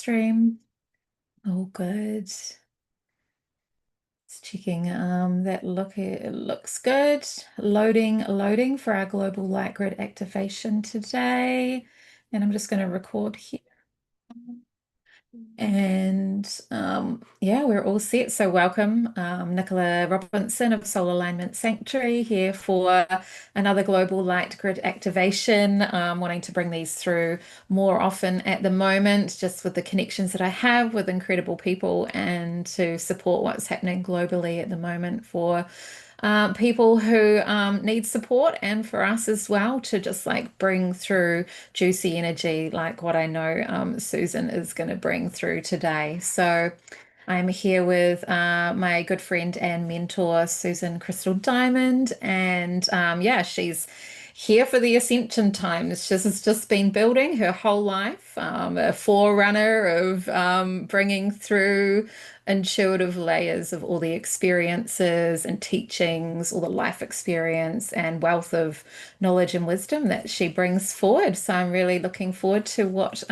stream. Oh, good. Just checking that it looks good. Loading for our global light grid activation today. And I'm just going to record here. And yeah, we're all set. So welcome, Nicola Robinson of Solar Alignment Sanctuary here for another global light grid activation. Wanting to bring these through more often at the moment, just with the connections that I have with incredible people and to support what's happening globally at the moment for people who need support, and for us as well to just like bring through juicy energy like what I know Susan is going to bring through today. So I'm here with my good friend and mentor, Susan Crystal Diamond, and yeah, she's here for the ascension times. She's just been building her whole life, a forerunner of bringing through intuitive layers of all the experiences and teachings, all the life experience and wealth of knowledge and wisdom that she brings forward. So I'm really looking forward to what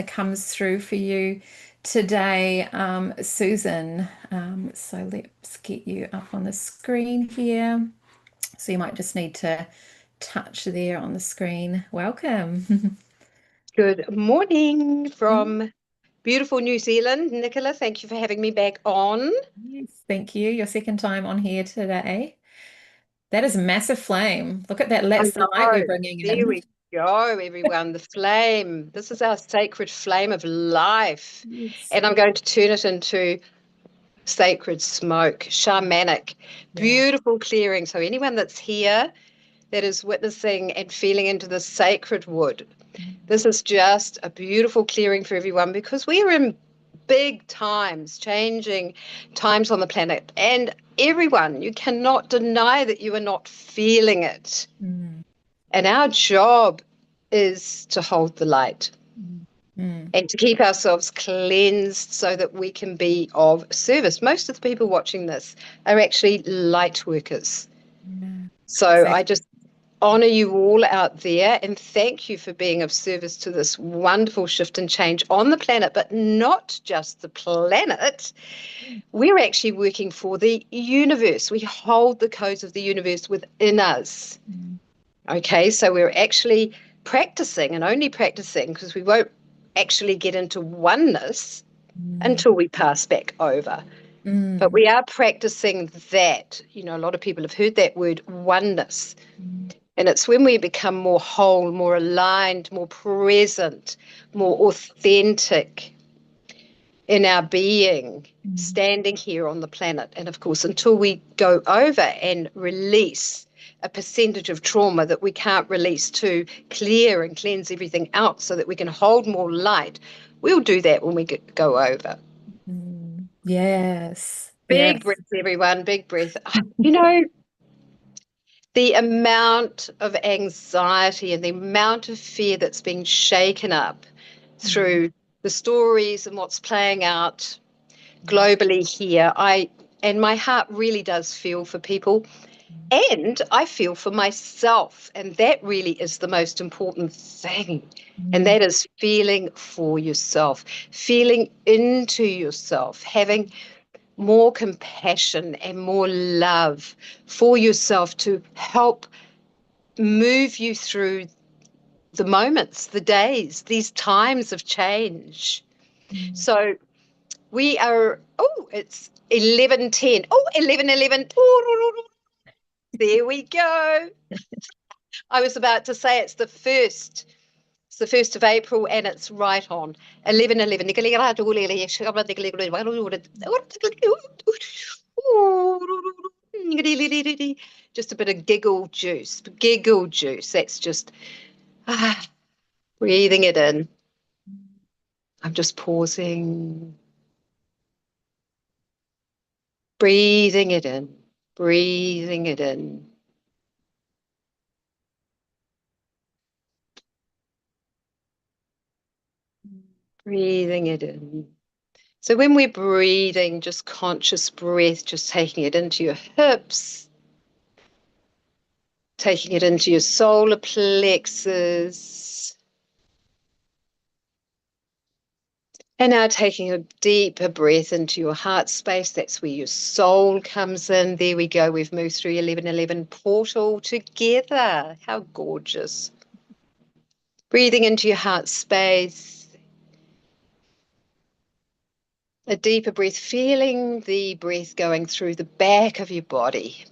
comes through for you today, Susan. So let's get you up on the screen here. So you might just need to touch there on the screen. Welcome. Good morning from beautiful New Zealand. Nicola, thank you for having me back on. Yes, thank you. Your second time on here today. That is a massive flame. Look at that. I That's the light know. we're bringing There in. we go, everyone. The flame. This is our sacred flame of life. Yes. And I'm going to turn it into sacred smoke, shamanic, Yeah. beautiful clearing. So anyone that's here that is witnessing and feeling into the sacred wood, this is just a beautiful clearing for everyone because we are in big times, changing times on the planet. And everyone, you cannot deny that you are not feeling it. Mm. And our job is to hold the light Mm. and to keep ourselves cleansed so that we can be of service. Most of the people watching this are actually light workers. Yeah. So I Exactly. just honor you all out there and thank you for being of service to this wonderful shift and change on the planet, but not just the planet. We're actually working for the universe. We hold the codes of the universe within us. Mm. Okay, so we're actually practicing and only practicing because we won't actually get into oneness Mm. until we pass back over. But Mm. we are practicing that. You know, a lot of people have heard that word oneness. Mm. And it's when we become more whole, more aligned, more present, more authentic in our being, Mm. standing here on the planet. And of course, until we go over and release a percentage of trauma that we can't release to clear and cleanse everything out so that we can hold more light, we'll do that when we go over. Mm. Yes. Big Yes. breath, everyone, big breath. You know, the amount of anxiety and the amount of fear that's being shaken up Mm. through the stories and what's playing out globally here. And my heart really does feel for people, and I feel for myself, and that really is the most important thing. And Mm. that is feeling for yourself, feeling into yourself, having more compassion and more love for yourself to help move you through the moments, the days, these times of change. Mm. So we are, oh, it's 11:10. Oh, 11:11. Ooh, there we go. I was about to say it's the first. It's the 1st of April and it's right on. 11:11. Just a bit of giggle juice. Giggle juice. That's just breathing it in. I'm just pausing, breathing it in, breathing it in. Breathing it in. So when we're breathing, just conscious breath, just taking it into your hips, taking it into your solar plexus, And now taking a deeper breath into your heart space. That's where your soul comes in. There we go. We've moved through 1111 portal together. How gorgeous. Breathing into your heart space. A deeper breath, feeling the breath going through the back of your body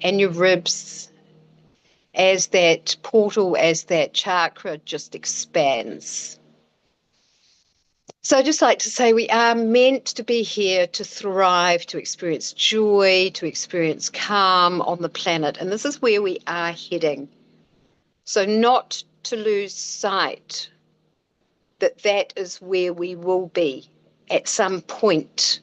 and your ribs as that portal, as that chakra just expands. So I'd just like to say we are meant to be here to thrive, to experience joy, to experience calm on the planet. And this is where we are heading. So not to lose sight that that is where we will be at some point.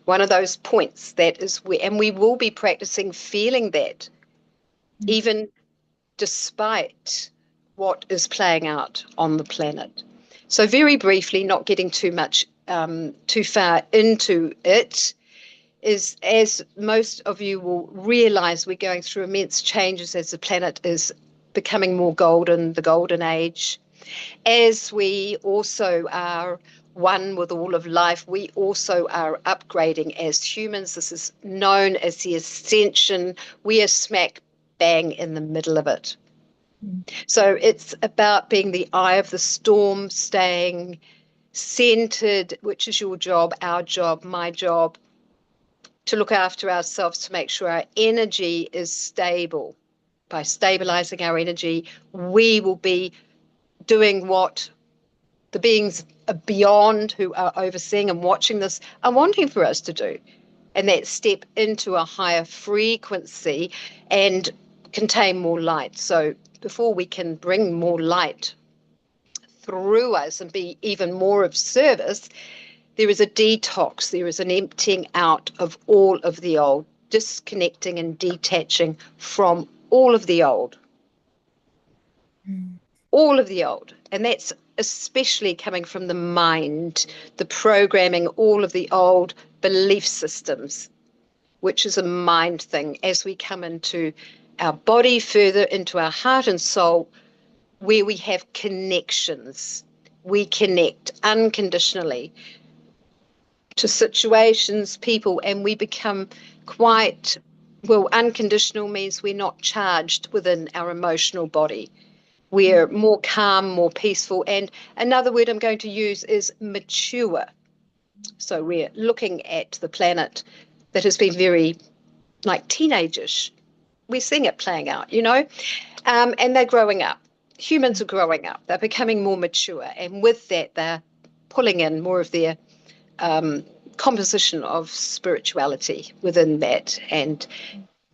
One of those points, that is where, and we will be practicing feeling that, even despite what is playing out on the planet. So very briefly, not getting too far into it, is, as most of you will realize, we're going through immense changes as the planet is becoming more golden, the golden age. As we also are one with all of life, we also are upgrading as humans. This is known as the ascension. We are smack bang in the middle of it. So it's about being the eye of the storm, staying centered, which is your job, our job, my job, to look after ourselves, to make sure our energy is stable. By stabilizing our energy, we will be doing what the beings beyond who are overseeing and watching this are wanting for us to do. And that step into a higher frequency and contain more light. So before we can bring more light through us and be even more of service, there is a detox, there is an emptying out of all of the old, disconnecting and detaching from all of the old. All of the old. And that's especially coming from the mind, the programming, all of the old belief systems, which is a mind thing. As we come into our body, further into our heart and soul, where we have connections, we connect unconditionally to situations, people, and we become quite, well, unconditional means we're not charged within our emotional body. We're more calm, more peaceful. And another word I'm going to use is mature. So we're looking at the planet that has been very like teenagers. We're seeing it playing out, and they're growing up. Humans are growing up. They're becoming more mature. And with that, they're pulling in more of their composition of spirituality within that. And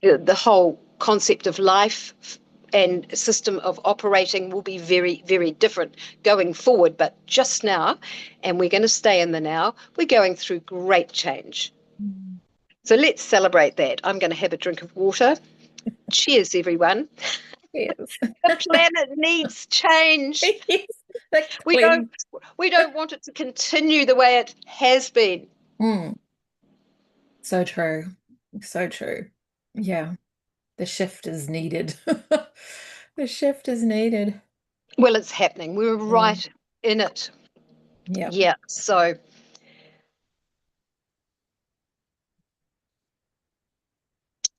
the whole concept of life and system of operating will be very, very different going forward. But just now, and we're going to stay in the now, we're going through great change. So let's celebrate that. I'm going to have a drink of water. Cheers, everyone. Yes. The planet needs change. Yes. We don't want it to continue the way it has been. So true. So true. Yeah. The shift is needed. The shift is needed. Well, it's happening. We're right in it. Yeah. Yeah. So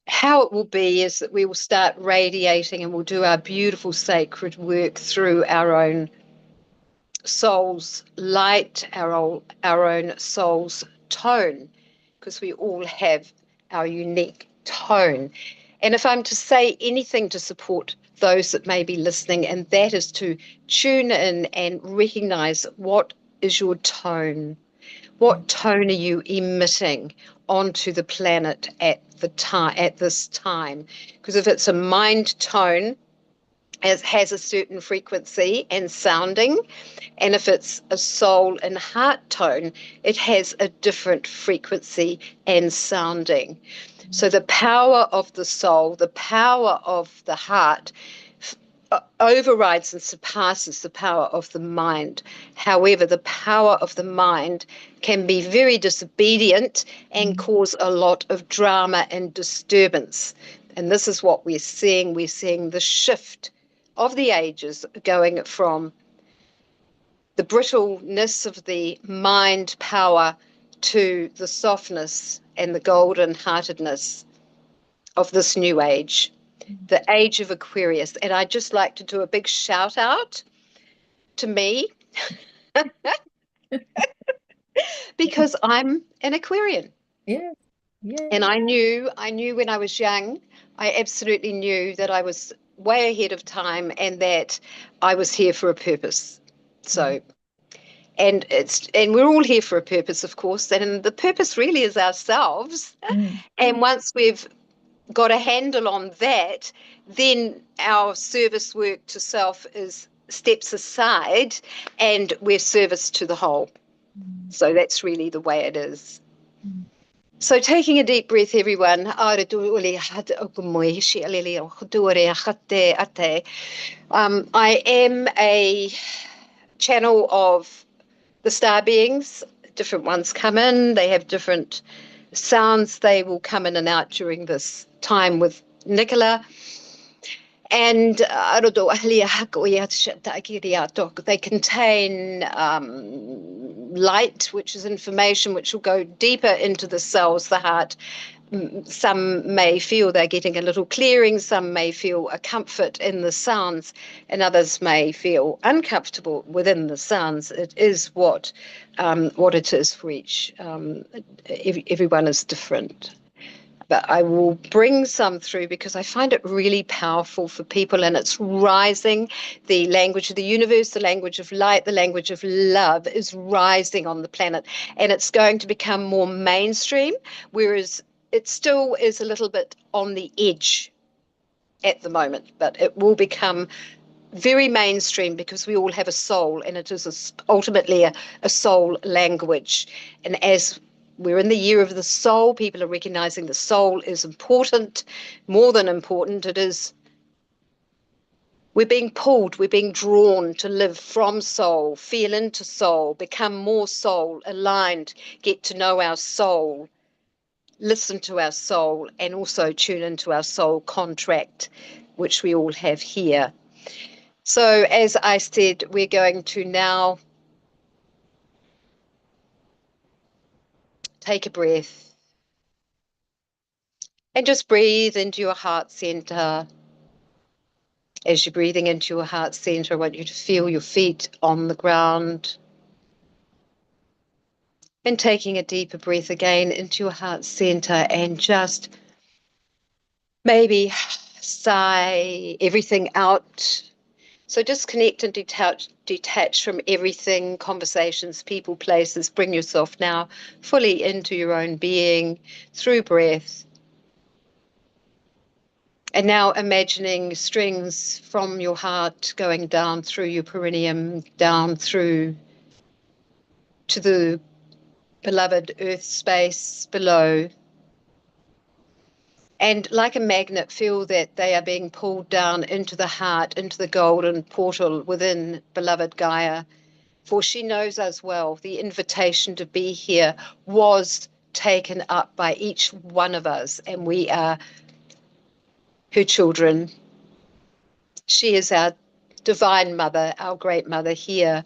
how it will be is that we will start radiating and we'll do our beautiful sacred work through our own soul's light, our own soul's tone, because we all have our unique tone. And if I'm to say anything to support those that may be listening, and that is to tune in and recognize what is your tone. What tone are you emitting onto the planet at this time? Because if it's a mind tone, it has a certain frequency and sounding, and if it's a soul and heart tone, it has a different frequency and sounding. So the power of the soul, the power of the heart overrides and surpasses the power of the mind. However, the power of the mind can be very disobedient and cause a lot of drama and disturbance. And this is what we're seeing. We're seeing the shift of the ages going from the brittleness of the mind power to the softness and the golden heartedness of this new age, the age of Aquarius. And I'd just like to do a big shout out to me because I'm an Aquarian. Yeah. Yeah. And I knew when I was young, I absolutely knew that I was way ahead of time and that I was here for a purpose. So, and we're all here for a purpose, of course, and the purpose really is ourselves. Mm. And once we've got a handle on that, then our service work to self is steps aside and we're service to the whole. Mm. So that's really the way it is. Mm. So taking a deep breath, everyone. I am a channel of the star beings. Different ones come in. They have different sounds. They will come in and out during this time with Nicola. And they contain light, which is information which will go deeper into the cells, the heart. Some may feel they're getting a little clearing, some may feel a comfort in the sounds, and others may feel uncomfortable within the sounds. It is what it is for each. Everyone is different. But I will bring some through because I find it really powerful for people, and it's rising. The language of the universe, the language of light, the language of love is rising on the planet, and it's going to become more mainstream, whereas it still is a little bit on the edge at the moment, but it will become very mainstream because we all have a soul, and it is ultimately a soul language. And as we're in the year of the soul, people are recognizing the soul is important, more than important. It is, we're being pulled, we're being drawn to live from soul, feel into soul, become more soul aligned, get to know our soul, listen to our soul, and also tune into our soul contract, which we all have here. So as I said, we're going to now take a breath and just breathe into your heart center. As you're breathing into your heart center, I want you to feel your feet on the ground. And taking a deeper breath again into your heart center and just maybe sigh everything out. So disconnect and detach from everything, conversations, people, places. Bring yourself now fully into your own being through breath. And now imagining strings from your heart going down through your perineum, down through to the beloved earth space below. And like a magnet, feel that they are being pulled down into the heart, into the golden portal within beloved Gaia. For she knows us well. The invitation to be here was taken up by each one of us, and we are her children. She is our divine mother, our great mother here,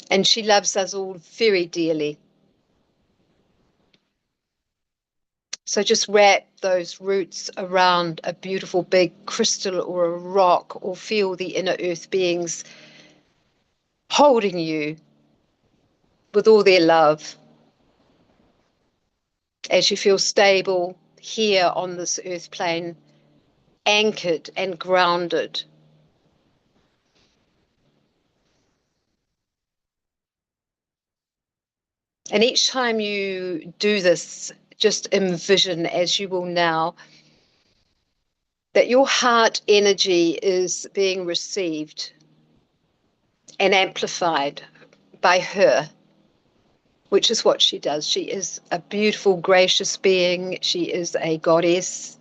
and she loves us all very dearly. So just wrap those roots around a beautiful big crystal or a rock, or feel the inner earth beings holding you with all their love as you feel stable here on this earth plane, anchored and grounded. And each time you do this, just envision, as you will now, that your heart energy is being received and amplified by her, which is what she does. She is a beautiful, gracious being. She is a goddess.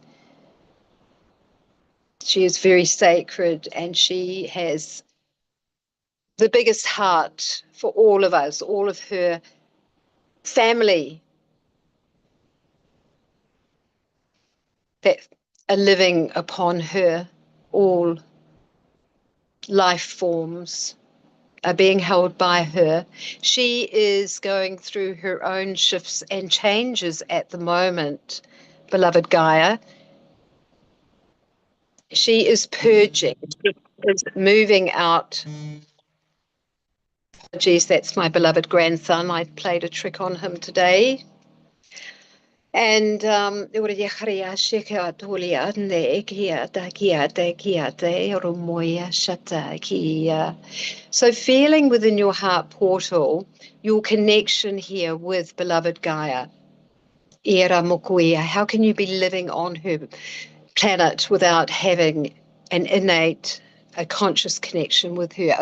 She is very sacred, and she has the biggest heart for all of us, all of her family that are living upon her, all life forms, are being held by her. She is going through her own shifts and changes at the moment, beloved Gaia. She is purging, she is moving out. Geez, that's my beloved grandson. I played a trick on him today. And so feeling within your heart portal, your connection here with beloved Gaia. How can you be living on her planet without having an innate, a conscious connection with her?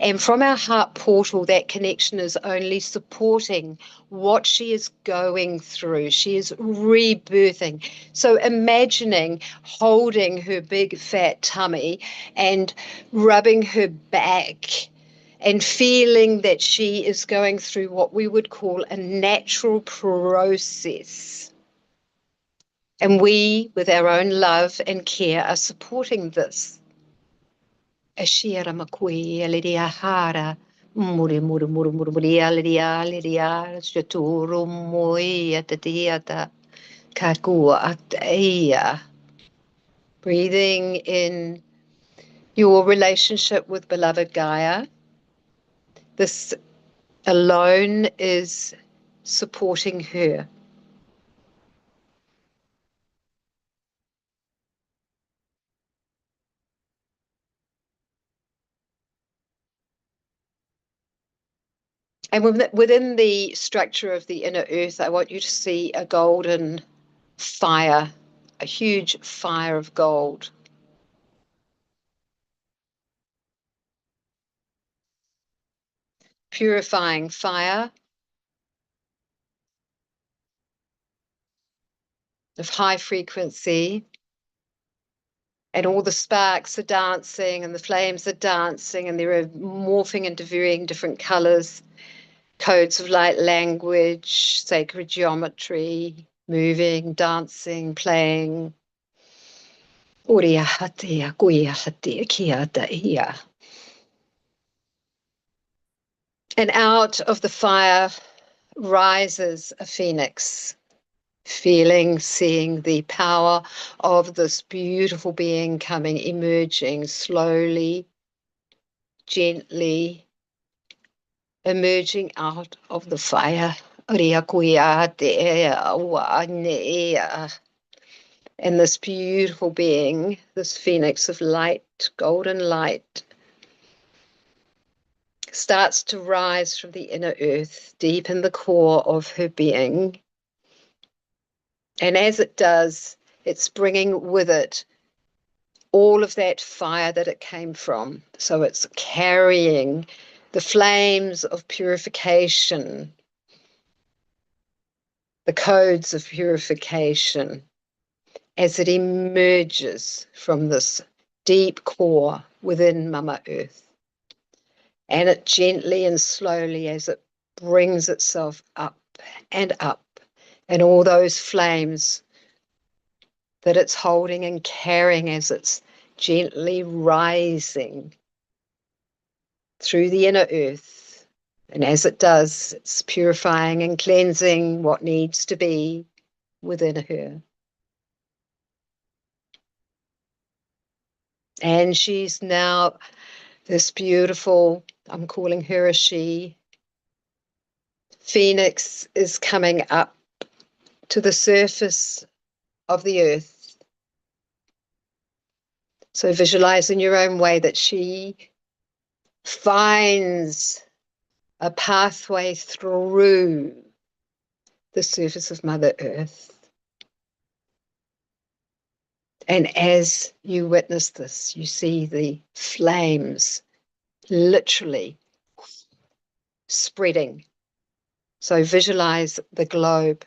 And from our heart portal, that connection is only supporting what she is going through. She is rebirthing. So imagining holding her big fat tummy and rubbing her back and feeling that she is going through what we would call a natural process. And we, with our own love and care, are supporting this. Ashira makui alidia hara muri muri muri muri muri alidia alidia shaturu moi atatiata kakua ataya. Breathing in your relationship with beloved Gaia. This alone is supporting her. And within the structure of the inner earth, I want you to see a golden fire, a huge fire of gold. Purifying fire of high frequency, and all the sparks are dancing and the flames are dancing and they're morphing into varying different colors, codes of light language, sacred geometry, moving, dancing, playing. And out of the fire rises a phoenix. Feeling, seeing the power of this beautiful being coming, emerging slowly, gently, emerging out of the fire. And this beautiful being, this phoenix of light, golden light, starts to rise from the inner earth, deep in the core of her being. And as it does, it's bringing with it all of that fire that it came from. So it's carrying the flames of purification, the codes of purification, as it emerges from this deep core within Mama Earth. And it gently and slowly, as it brings itself up, and all those flames that it's holding and carrying as it's gently rising through the inner earth. And as it does, it's purifying and cleansing what needs to be within her. And she's now this beautiful, I'm calling her a she, phoenix is coming up to the surface of the earth. So visualize in your own way that she finds a pathway through the surface of Mother Earth. And as you witness this, you see the flames literally spreading. So visualize the globe,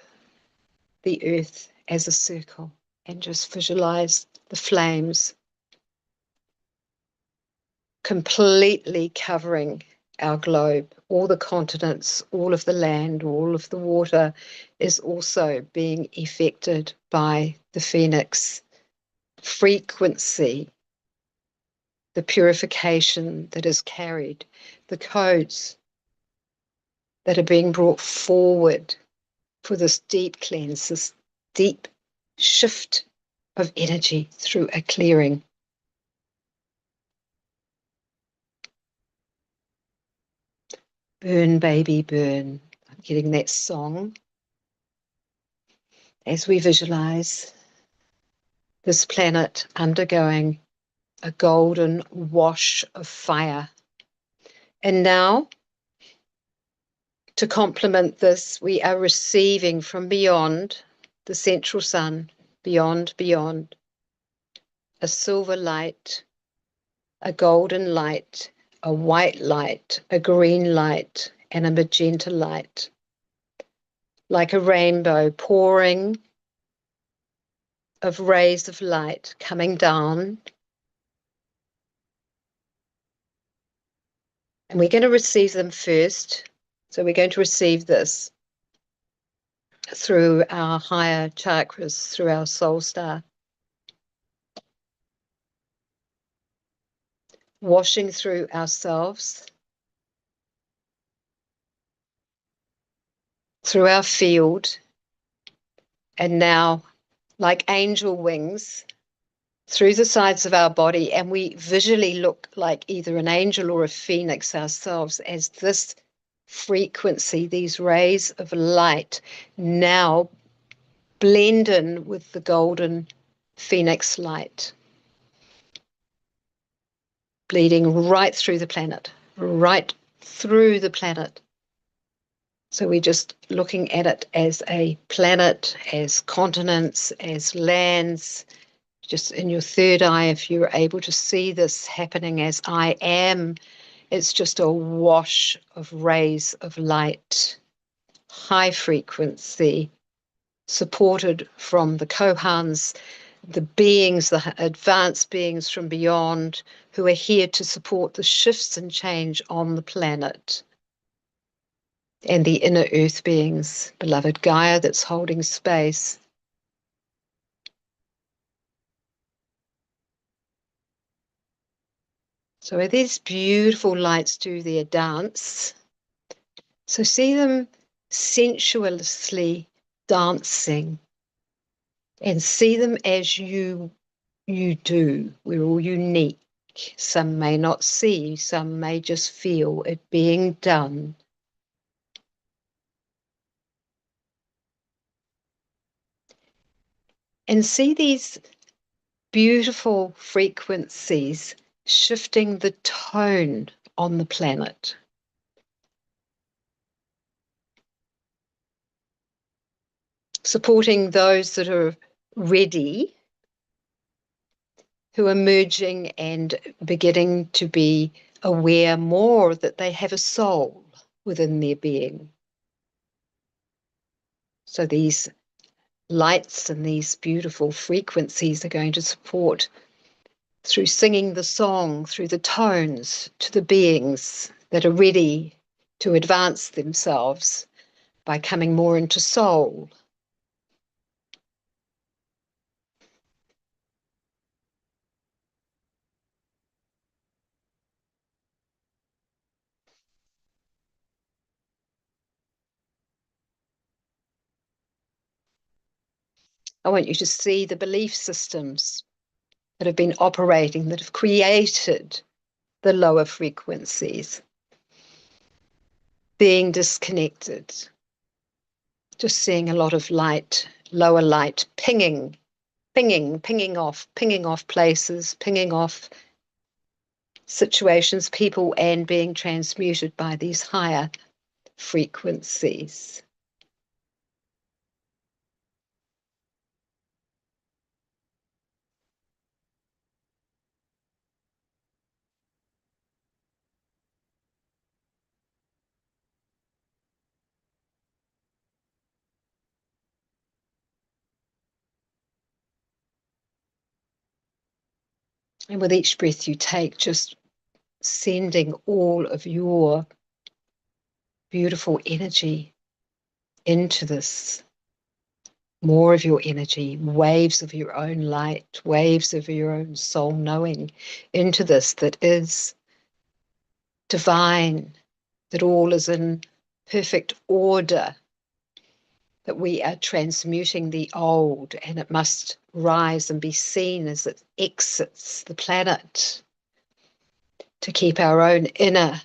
the earth as a circle, and just visualize the flames completely covering our globe. All the continents, all of the land, all of the water is also being affected by the phoenix frequency, the purification that is carried, the codes that are being brought forward for this deep cleanse, this deep shift of energy through a clearing. Burn, baby, burn. I'm getting that song as we visualize this planet undergoing a golden wash of fire. And now, to complement this, we are receiving from beyond the central sun, beyond, a silver light, a golden light, a white light, a green light, and a magenta light, like a rainbow pouring of rays of light coming down. And we're going to receive them first. So we're going to receive this through our higher chakras, through our soul star. Washing through ourselves, through our field, and now, like angel wings, through the sides of our body, and we visually look like either an angel or a phoenix ourselves as this frequency, these rays of light, now blend in with the golden phoenix light, bleeding right through the planet, right through the planet. So we're just looking at it as a planet, as continents, as lands, just in your third eye, if you're able to see this happening as I am, it's just a wash of rays of light, high frequency, supported from the Kohans, the beings, the advanced beings from beyond, who are here to support the shifts and change on the planet. And the inner earth beings, beloved Gaia, that's holding space. So these beautiful lights do their dance. So see them sensuously dancing and see them as you do. We're all unique. Some may not see, some may just feel it being done. And see these beautiful frequencies shifting the tone on the planet. Supporting those that are ready, who are merging and beginning to be aware more that they have a soul within their being. So these lights and these beautiful frequencies are going to support through singing the song, through the tones, to the beings that are ready to advance themselves by coming more into soul. I want you to see the belief systems that have been operating, that have created the lower frequencies, being disconnected. Just seeing a lot of light, lower light, pinging off places, pinging off situations, people, and being transmuted by these higher frequencies. And with each breath you take, just sending all of your beautiful energy into this, more of your energy, waves of your own light, waves of your own soul knowing into this that is divine, that all is in perfect order, that we are transmuting the old and it must rise and be seen as it exits the planet to keep our own inner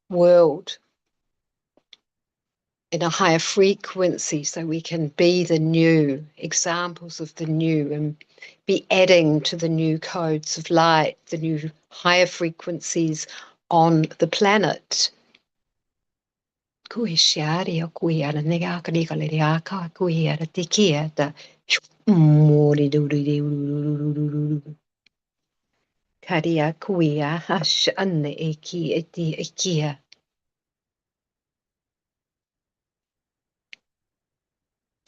world in a higher frequency so we can be the new, examples of the new, and be adding to the new codes of light, the new higher frequencies on the planet.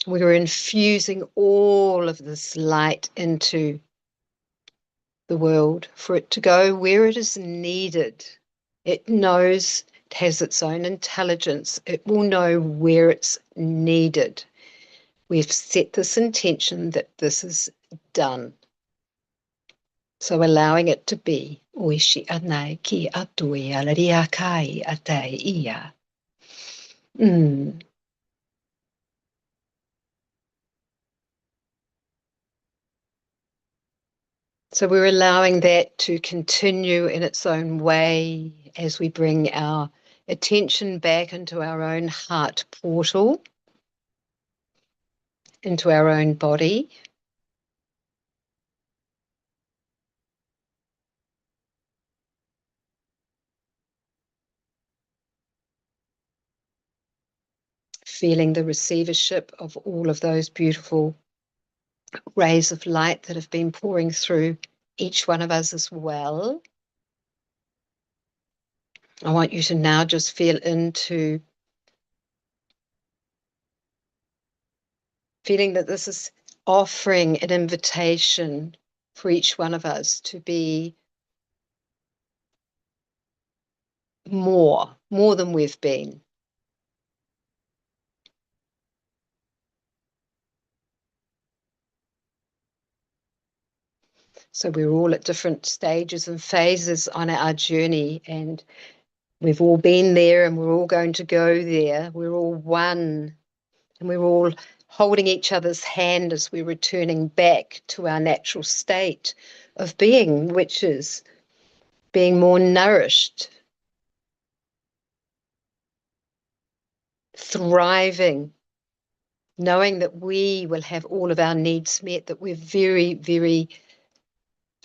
We're infusing all of this light into the world for it to go where it is needed. It knows, it has its own intelligence. It will know where it's needed. We've set this intention that this is done. So allowing it to be. Oishi anai ki atui alaria kai atai ia. So we're allowing that to continue in its own way as we bring our attention back into our own heart portal, into our own body. Feeling the receivership of all of those beautiful rays of light that have been pouring through each one of us as well. I want you to now just feel into feeling that this is offering an invitation for each one of us to be more than we've been. So we're all at different stages and phases on our journey, and we've all been there and we're all going to go there. We're all one, and we're all holding each other's hand as we're returning back to our natural state of being, which is being more nourished, thriving, knowing that we will have all of our needs met, that we're very, very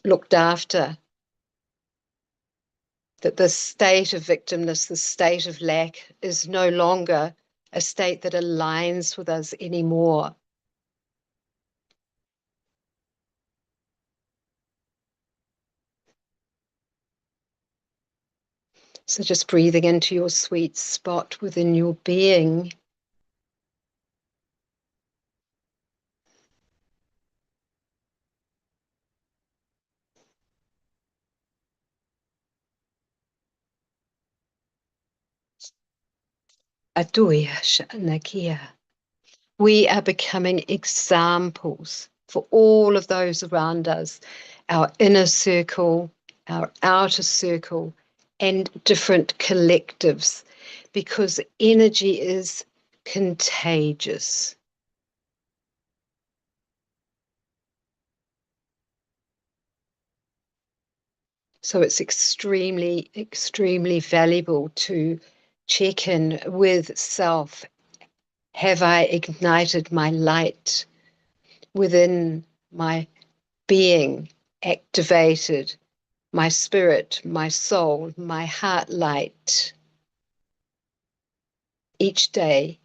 looked after, that the state of victimness, the state of lack is no longer a state that aligns with us anymore. So just breathing into your sweet spot within your being. Aduya Shanakia. We are becoming examples for all of those around us, our inner circle, our outer circle, and different collectives, because energy is contagious. So it's extremely, extremely valuable to check in with self. Have I ignited my light within my being, activated my spirit, my soul, my heart light each day?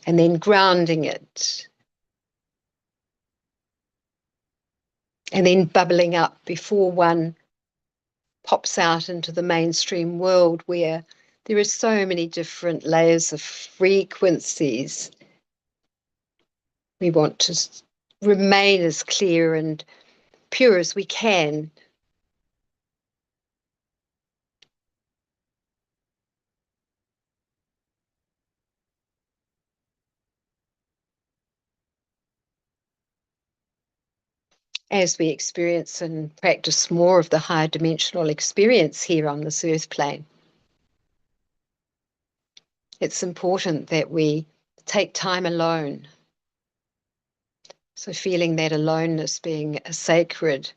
And then grounding it. And then bubbling up before one pops out into the mainstream world where there are so many different layers of frequencies. We want to remain as clear and pure as we can. as we experience and practice more of the higher dimensional experience here on this earth plane. It's important that we take time alone. So feeling that aloneness being a sacred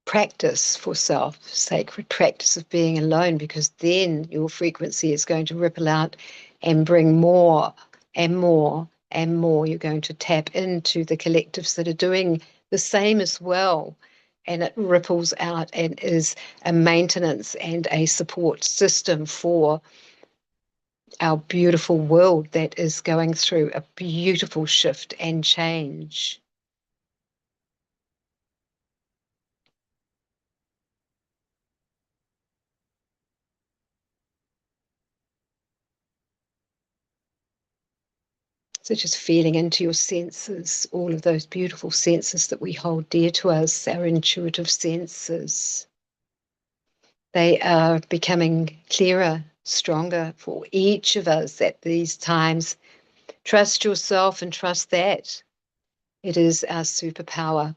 practice for self, sacred practice of being alone, because then your frequency is going to ripple out and bring more and more and more. You're going to tap into the collectives that are doing the same as well. And it ripples out and is a maintenance and a support system for our beautiful world that is going through a beautiful shift and change. So just feeling into your senses, all of those beautiful senses that we hold dear to us, our intuitive senses. They are becoming clearer, stronger for each of us at these times. Trust yourself and trust that. It is our superpower.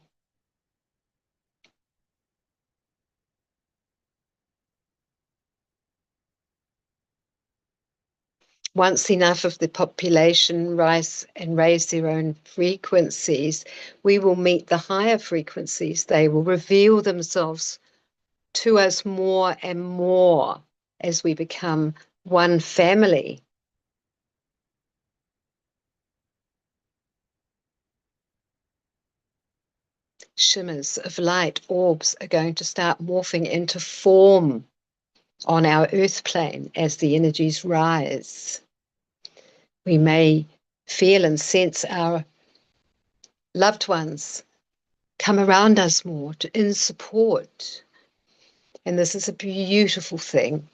Once enough of the population rise and raise their own frequencies, we will meet the higher frequencies. They will reveal themselves to us more and more as we become one family. Shimmers of light, orbs are going to start morphing into form on our earth plane as the energies rise. We may feel and sense our loved ones come around us more in support. And this is a beautiful thing.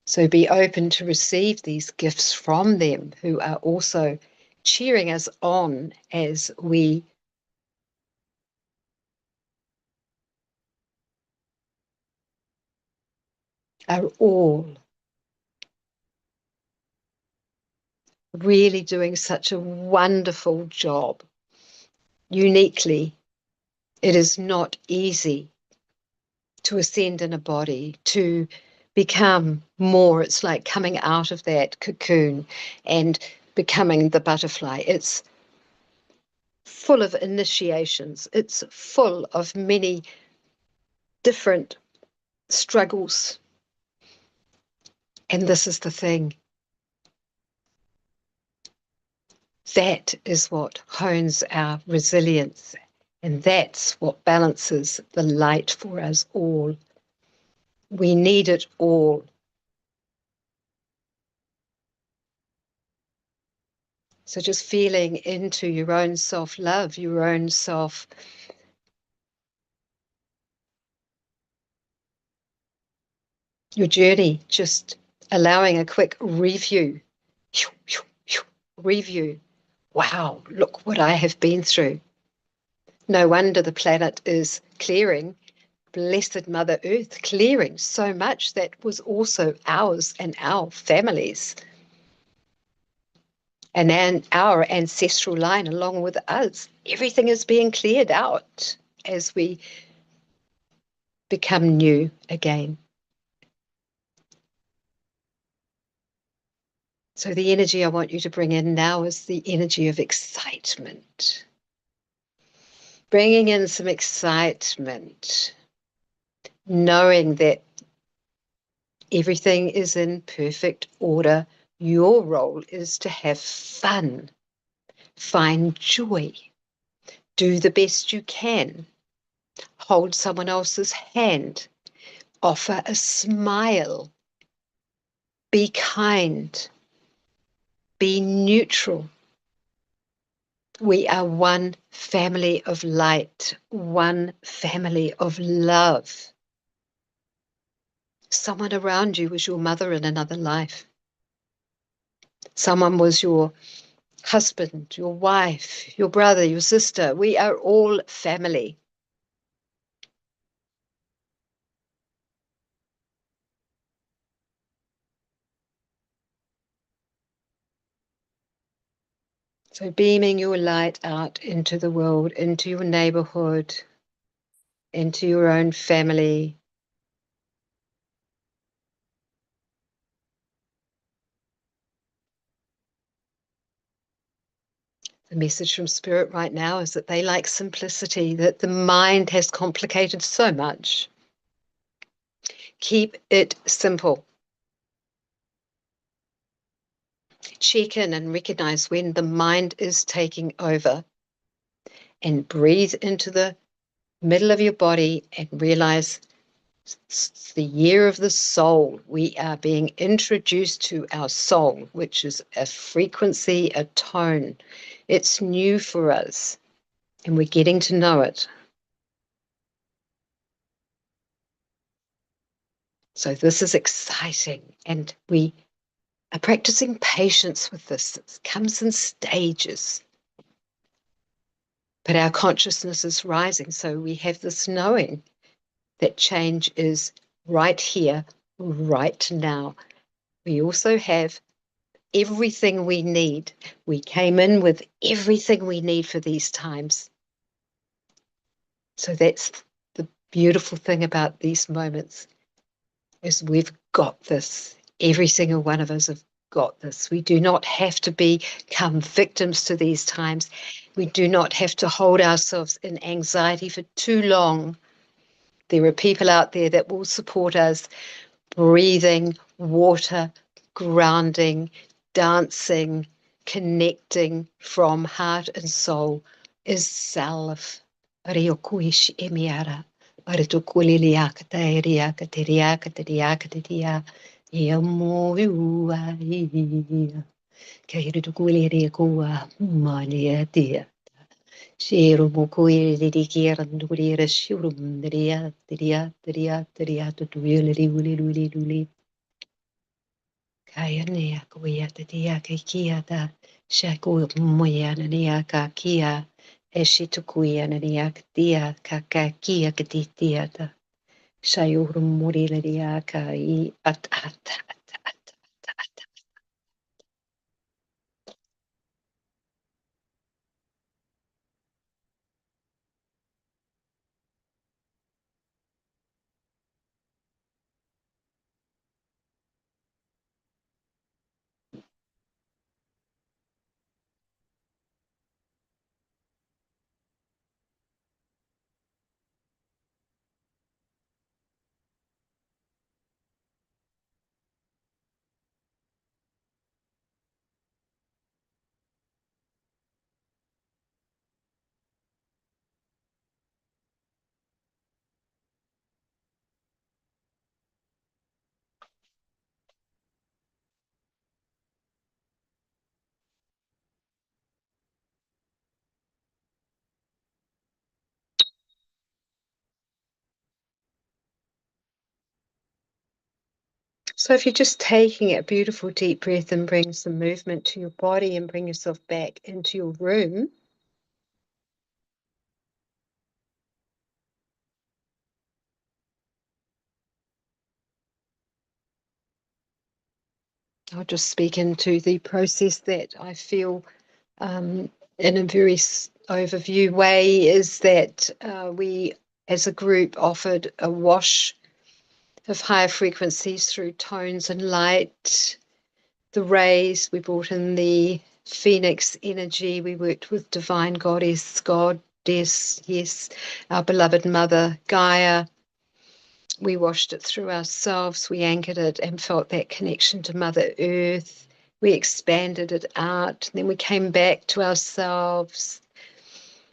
So be open to receive these gifts from them who are also cheering us on as we are all really doing such a wonderful job. Uniquely, it is not easy to ascend in a body, to become more. It's like coming out of that cocoon and becoming the butterfly. It's full of initiations. It's full of many different struggles. And this is the thing. That is what hones our resilience. And that's what balances the light for us all. We need it all. So just feeling into your own self-love, your own your journey, just allowing a quick review. Review. Wow, look what I have been through. No wonder the planet is clearing. Blessed Mother Earth clearing so much that was also ours and our families. And then our ancestral line along with us. Everything is being cleared out as we become new again. So the energy I want you to bring in now is the energy of excitement. Bringing in some excitement, knowing that everything is in perfect order. Your role is to have fun, find joy, do the best you can, hold someone else's hand, offer a smile, be kind, be neutral. We are one family of light, one family of love. Someone around you was your mother in another life. Someone was your husband, your wife, your brother, your sister. We are all family. So beaming your light out into the world, into your neighborhood, into your own family. The message from Spirit right now is that they like simplicity, that the mind has complicated so much. Keep it simple. Check in and recognize when the mind is taking over, and breathe into the middle of your body and realize it's the year of the soul. We are being introduced to our soul, which is a frequency, a tone. It's new for us, and we're getting to know it. So this is exciting, and we are practicing patience with this. It comes in stages. But our consciousness is rising, so we have this knowing that change is right here, right now. We also have everything we need. We came in with everything we need for these times. So that's the beautiful thing about these moments, is we've got this. Every single one of us have got this. We do not have to become victims to these times. We do not have to hold ourselves in anxiety for too long. There are people out there that will support us. Breathing, water, grounding, dancing, connecting from heart and soul is self. Riokuish emiara. Aritukuliliakatariakatariakatariakataria. Iamoyua. Kairitukuliriakua. Maniatia. Shiro mukui rikiran durira shurum diria tutuili. Kaya nea kuya tatia kia da shaku moya nania ka kia eshitukuya nania katia kaka kia katitia da shayurum murilia ka I at. So if you're just taking a beautiful deep breath and bring some movement to your body and bring yourself back into your room. I'll just speak into the process that I feel in a very overview way, is that we as a group offered a wash of higher frequencies through tones and light, the rays. We brought in the phoenix energy. We worked with divine goddess, yes, our beloved mother, Gaia. We washed it through ourselves. We anchored it and felt that connection to Mother Earth. We expanded it out. Then we came back to ourselves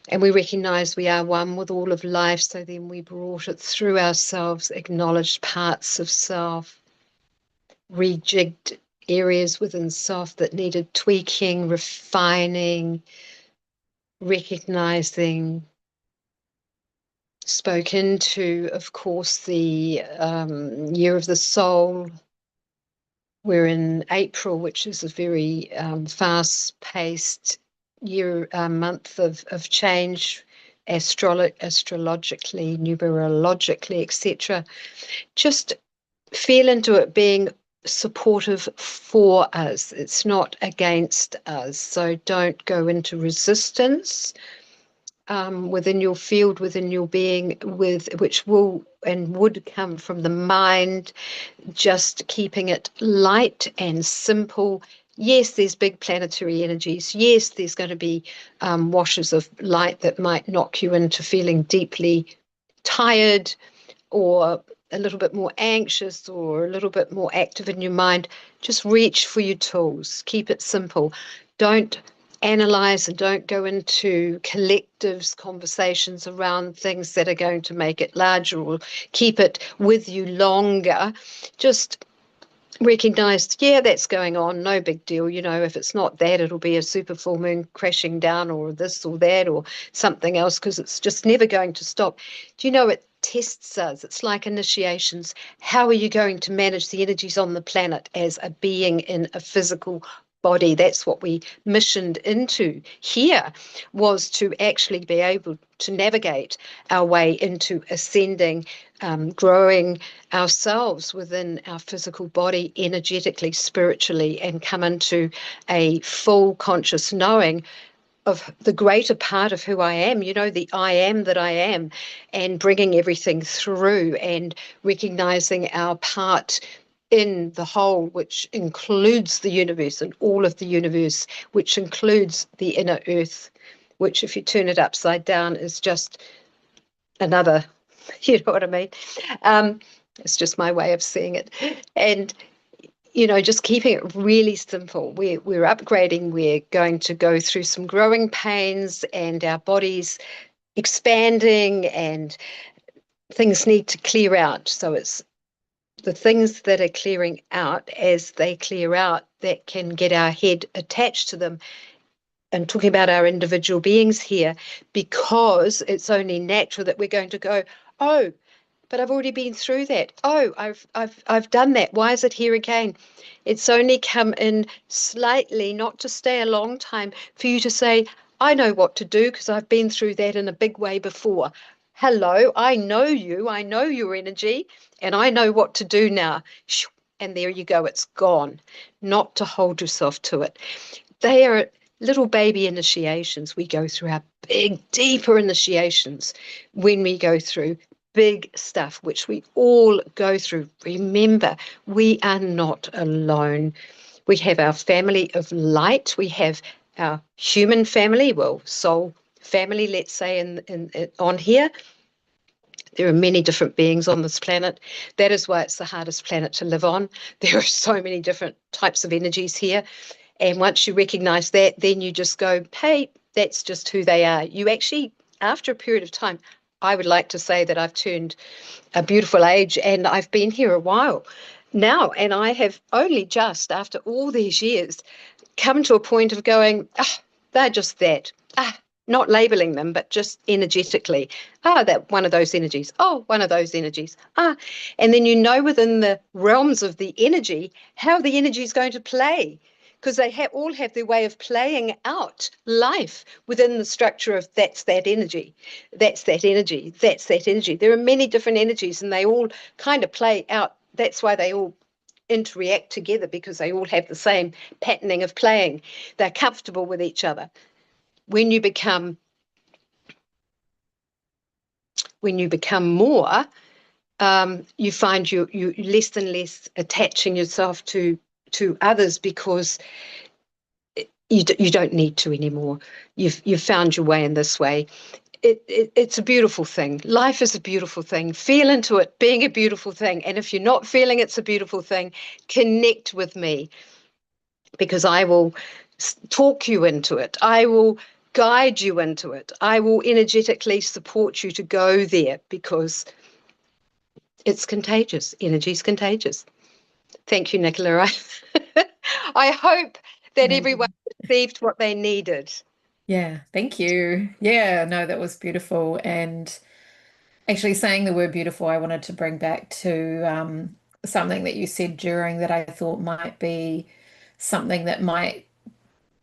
and we recognized we are one with all of life. So then we brought it through ourselves, acknowledged parts of self, rejigged areas within self that needed tweaking, refining, recognizing. Spoke into, of course, the year of the soul. We're in April, which is a very fast-paced month of change, astrologically, numerologically, etc. Just feel into it being supportive for us. It's not against us. So don't go into resistance. within your field, within your being, which will and would come from the mind, just keeping it light and simple. Yes, there's big planetary energies. Yes, there's going to be washes of light that might knock you into feeling deeply tired or a little bit more anxious or a little bit more active in your mind. Just reach for your tools. Keep it simple. Don't analyze and don't go into collectives conversations around things that are going to make it larger or keep it with you longer. Just recognize, yeah, that's going on, no big deal. If it's not that, it'll be a super full moon crashing down or this or that or something else, because it's just never going to stop. Do you know it tests us? It's like initiations. How are you going to manage the energies on the planet as a being in a physical body? That's what we missioned into here, was to actually be able to navigate our way into ascending, growing ourselves within our physical body energetically, spiritually, and come into a full conscious knowing of the greater part of who I am, the I am that I am, and bringing everything through and recognizing our part in the whole, which includes the universe and all of the universe, which includes the inner earth, which, if you turn it upside down, is just another, you know what I mean? It's just my way of seeing it. And just keeping it really simple. We're upgrading. We're going to go through some growing pains and our bodies expanding, and things need to clear out. So it's the things that are clearing out, as they clear out, that can get our head attached to them. And talking about our individual beings here, because it's only natural that we're going to go, oh, but I've already been through that. Oh, I've done that. Why is it here again? It's only come in slightly, not to stay a long time, for you to say, I know what to do because I've been through that in a big way before. Hello, I know you, I know your energy, and I know what to do now. And there you go, it's gone. Not to hold yourself to it. They are little baby initiations. We go through our big, deeper initiations when we go through big stuff, which we all go through. Remember, we are not alone. We have our family of light. We have our human family, well, soul family, let's say, on here. There are many different beings on this planet. That is why it's the hardest planet to live on. There are so many different types of energies here. And once you recognize that, then you just go, hey, that's just who they are. You actually, after a period of time, I would like to say that I've turned a beautiful age and I've been here a while now. And I have only just, after all these years, come to a point of going, they're just that. Not labeling them, but just energetically. That one of those energies. Oh, one of those energies. And then within the realms of the energy, how the energy is going to play, because they all have their way of playing out life within the structure of that's that energy, that's that energy, that's that energy. There are many different energies and they all kind of play out. That's why they all interact together, because they all have the same patterning of playing. They're comfortable with each other. When you become more, you find you less and less attaching yourself to others, because you don't need to anymore. You've found your way in this way. It's a beautiful thing. Life is a beautiful thing. Feel into it being a beautiful thing. And if you're not feeling it's a beautiful thing, connect with me, because I will talk you into it. I will guide you into it. I will energetically support you to go there, because it's contagious. Energy is contagious. Thank you, Nicola. I hope that everyone received what they needed. Yeah, thank you. Yeah, no, that was beautiful. And actually, saying the word beautiful, I wanted to bring back to something that you said during that I thought might be something that might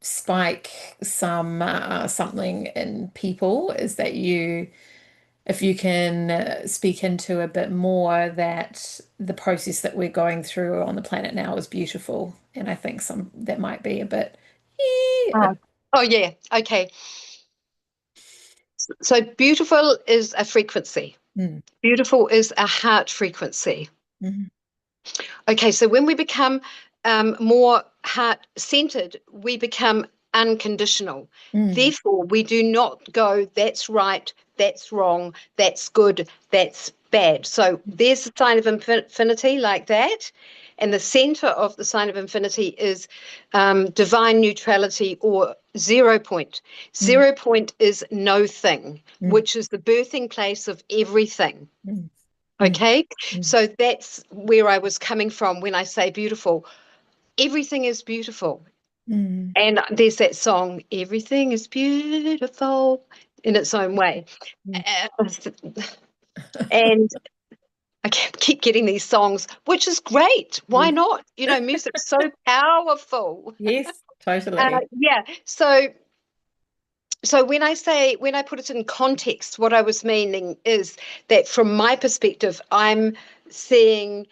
spike something in people, is that if you can speak into a bit more that the process that we're going through on the planet now is beautiful. And I think that might be a bit, Oh, yeah. Okay. So beautiful is a frequency. Mm, Beautiful is a heart frequency. mm, Okay, so when we become more heart-centered, we become unconditional. mm, Therefore, we do not go, that's right, that's wrong, that's good, that's bad. So there's the sign of infinity like that. And the center of the sign of infinity is divine neutrality or 0 point. mm, 0 point is no thing, mm, which is the birthing place of everything. mm, mm, Okay, mm, so that's where I was coming from when I say beautiful. Everything is beautiful. mm, And there's that song, Everything is Beautiful, in its own way. mm. Uh, And I keep getting these songs, which is great. Why Yes, not? Music's so powerful. yes, totally. Yeah. So when I put it in context, what I was meaning is that from my perspective, I'm seeing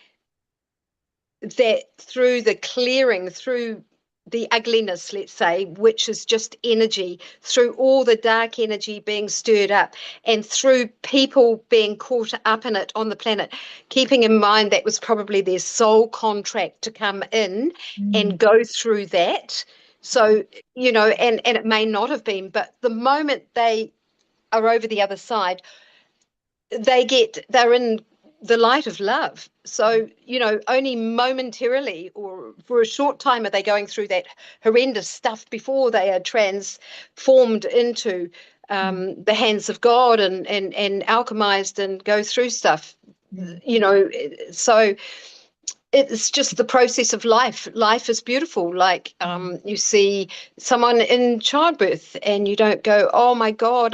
that through the clearing, through the ugliness, let's say, which is just energy, through all the dark energy being stirred up, and through people being caught up in it on the planet, keeping in mind that was probably their soul contract to come in Mm, and go through that. So, and it may not have been, but the moment they are over the other side, they're in the light of love. So, only momentarily or for a short time are they going through that horrendous stuff before they are transformed into mm, the hands of God and alchemized and go through stuff. mm, So it's just the process of life. Life is beautiful. Like mm, you see someone in childbirth and you don't go, oh my God,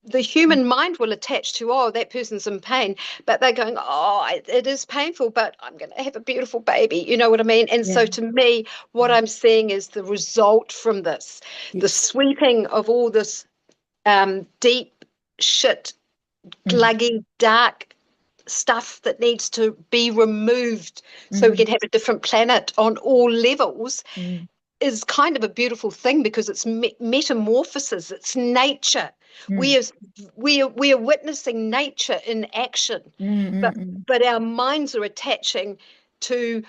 the mm, human mind will attach to, oh, that person's in pain, but they're going, oh, it is painful, but I'm going to have a beautiful baby. You know what I mean? And yeah. so to me, what I'm seeing is the result from this, the Yes. sweeping of all this deep shit, Mm, gluggy, dark stuff that needs to be removed so we mm, can have a different planet on all levels mm, is kind of a beautiful thing because it's metamorphosis, it's nature. mm, We are witnessing nature in action, mm, but mm, mm, but our minds are attaching to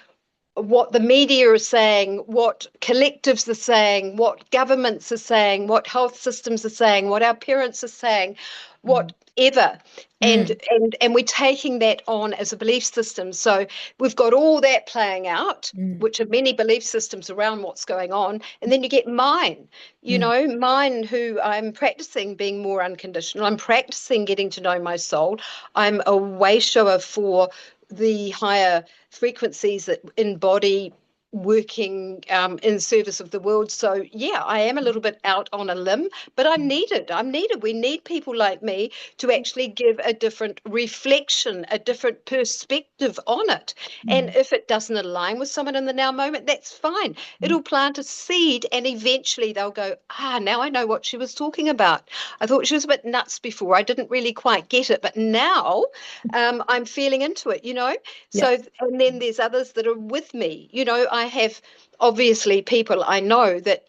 what the media are saying, what collectives are saying, what governments are saying, what health systems are saying, what our parents are saying, mm, whatever. And mm, and we're taking that on as a belief system. So we've got all that playing out, mm, which are many belief systems around what's going on. And then you get mine, mm, mine who I'm practicing being more unconditional. I'm practicing getting to know my soul. I'm a way shower for the higher frequencies that embody working in service of the world. So yeah, I am a little bit out on a limb, but I'm needed. I'm needed. We need people like me to actually give a different reflection, a different perspective on it. And mm, if it doesn't align with someone in the now moment, that's fine. mm, It'll plant a seed and eventually they'll go, now I know what she was talking about. I thought she was a bit nuts before. I didn't really quite get it, but now I'm feeling into it. yeah. So, and then there's others that are with me. I have obviously people I know that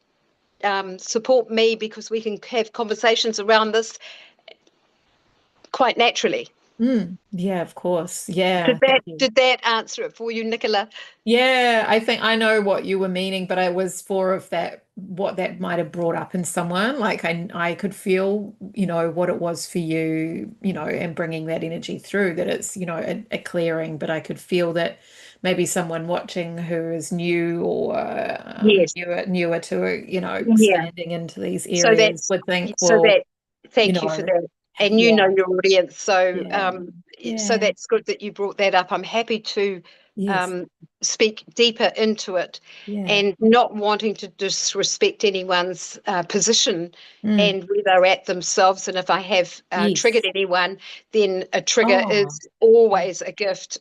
support me because we can have conversations around this quite naturally. Yeah, of course. Yeah, Did thank that you. did that answer it for you, Nicola? Yeah, I think I know what you were meaning, but I was for of that what that might have brought up in someone. Like I could feel, what it was for you, and bringing that energy through that it's, a clearing, but I could feel that maybe someone watching who is new or Yes. newer to, Yeah. expanding into these So areas would think, so well, that you thank you for know, that. And you know yeah, your audience. So yeah, so yeah, that's good that you brought that up. I'm happy to yes, um, speak deeper into it yeah, and not wanting to disrespect anyone's position mm, and where they're at themselves. And if I have triggered yes. anyone, then a trigger is Oh, yeah, always a gift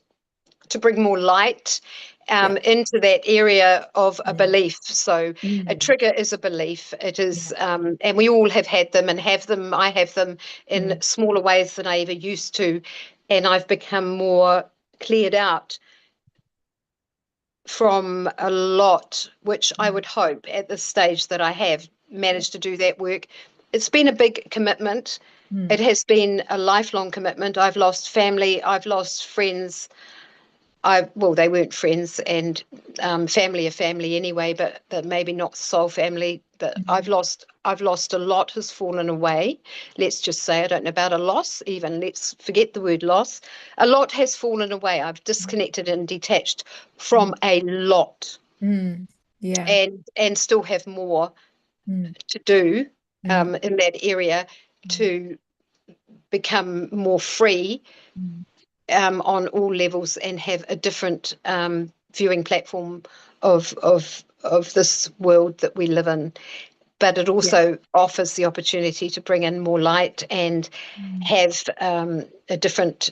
to bring more light yeah, into that area of a yeah. belief. So a Mm, trigger is a belief. It is, yeah. and we all have had them and have them. I have them in Mm, smaller ways than I ever used to, and I've become more cleared out from a lot, which I mm, would hope at this stage that I have yeah. managed to do that work it's been a big commitment. It has been a lifelong commitment. I've lost family. I've lost friends. Well, they weren't friends, and family are family anyway, but maybe not soul family. But I've lost a lot has fallen away. Let's just say, I don't know about a loss even. Let's forget the word loss. A lot has fallen away. I've disconnected and detached from a lot, Yeah. and still have more to do in that area to become more free on all levels, and have a different viewing platform of this world that we live in. But it also offers the opportunity to bring in more light and have a different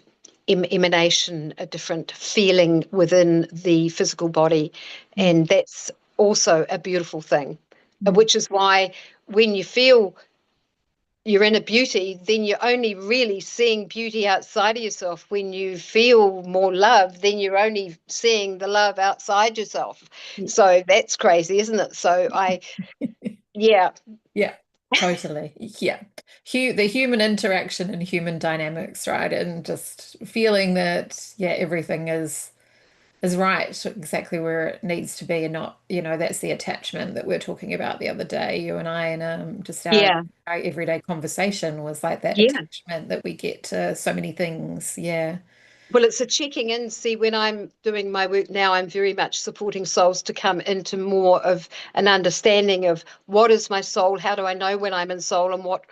emanation, a different feeling within the physical body. And that's also a beautiful thing, which is why when you feel you're in a beauty, then you're only really seeing beauty outside of yourself. When you feel more love, then you're only seeing the love outside yourself. So that's crazy, isn't it? So yeah. Yeah, totally. Yeah. The human interaction and human dynamics, right? And just feeling that, yeah, everything is right exactly where it needs to be, and not, that's the attachment that we are talking about the other day, you and I, and just Yeah. our everyday conversation was like that Yeah. attachment that we get to so many things. Yeah. Well, it's a checking in. See, when I'm doing my work now, I'm very much supporting souls to come into more of an understanding of what is my soul, how do I know when I'm in soul, and what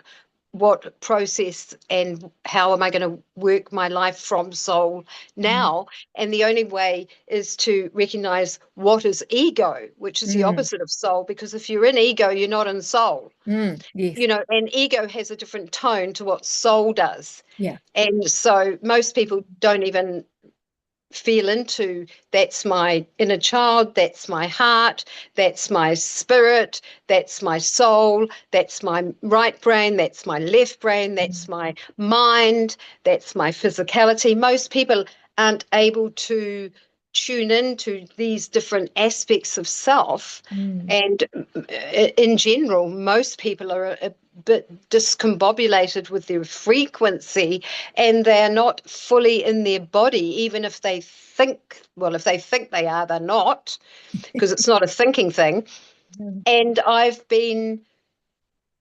process and how am I going to work my life from soul now. And the only way is to recognize what is ego, which is the Mm. opposite of soul, because if you're in ego, you're not in soul. Yes. And ego has a different tone to what soul does. Yeah. And so most people don't even feel into, that's my inner child, that's my heart, that's my spirit, that's my soul, that's my right brain, that's my left brain, that's my mind, that's my physicality. Most people aren't able to tune into these different aspects of self. And in general, most people are a bit discombobulated with their frequency, and they're not fully in their body, even if they think, well, if they think they are, they're not, because it's not a thinking thing. And I've been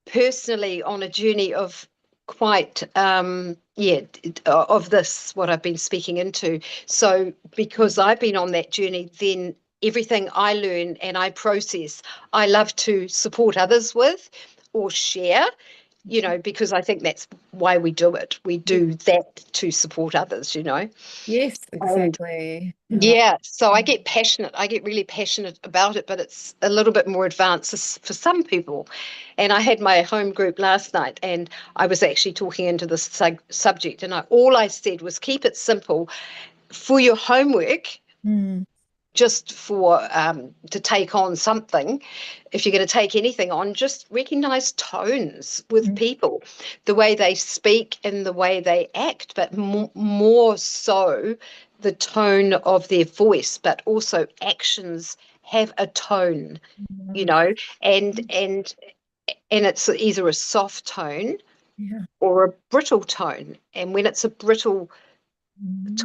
personally on a journey of quite of this, what I've been speaking into. So because I've been on that journey, then everything I learn and I process, I love to support others with or share, because I think that's why we do it. We do that to support others. Yes, And exactly. I love yeah, so I get passionate. I get really passionate about it, but it's a little bit more advanced for some people. And I had my home group last night, and I was actually talking into this subject, and all I said was keep it simple for your homework. Just for to take on something, if you're going to take anything on, just recognize tones with people, the way they speak and the way they act, but more so the tone of their voice, but also actions have a tone, you know, and and and it's either a soft tone Yeah. or a brittle tone. And when it's a brittle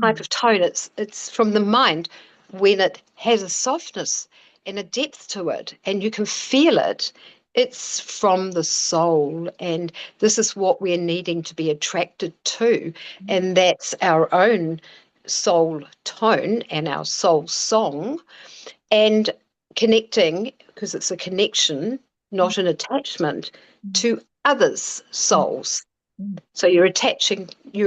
type of tone, it's from the mind. When it has a softness and a depth to it and you can feel it, it's from the soul. And this is what we're needing to be attracted to, and that's our own soul tone and our soul song. And connecting, because it's a connection, not an attachment, to others' souls. So you're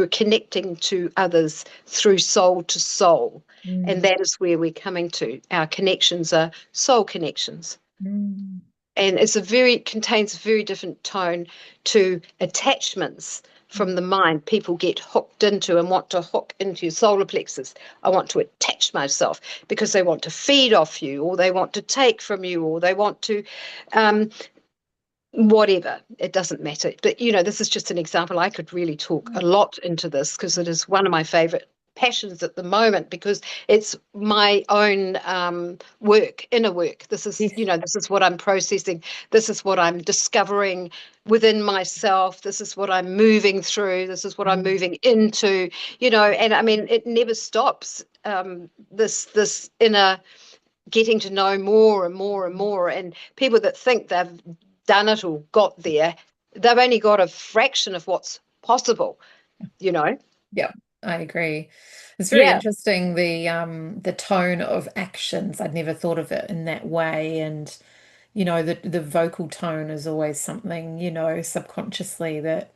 connecting to others through soul to soul. And that is where we're coming to. Our connections are soul connections. And contains a very different tone to attachments from the mind. People get hooked into and want to hook into your solar plexus. I want to attach myself because they want to feed off you, or they want to take from you, or they want to whatever. It doesn't matter. But this is just an example. I could really talk a lot into this because it is one of my favorite passions at the moment, because it's my own work, inner work. This is, Yes. this is what I'm processing. This is what I'm discovering within myself. This is what I'm moving through. This is what I'm Mm. moving into, and I mean, it never stops. This inner getting to know more and more and more. And people that think they've done it or got there, they've only got a fraction of what's possible, you know? Yeah, I agree. It's very Yeah. interesting the tone of actions. I'd never thought of it in that way. And the vocal tone is always something, subconsciously that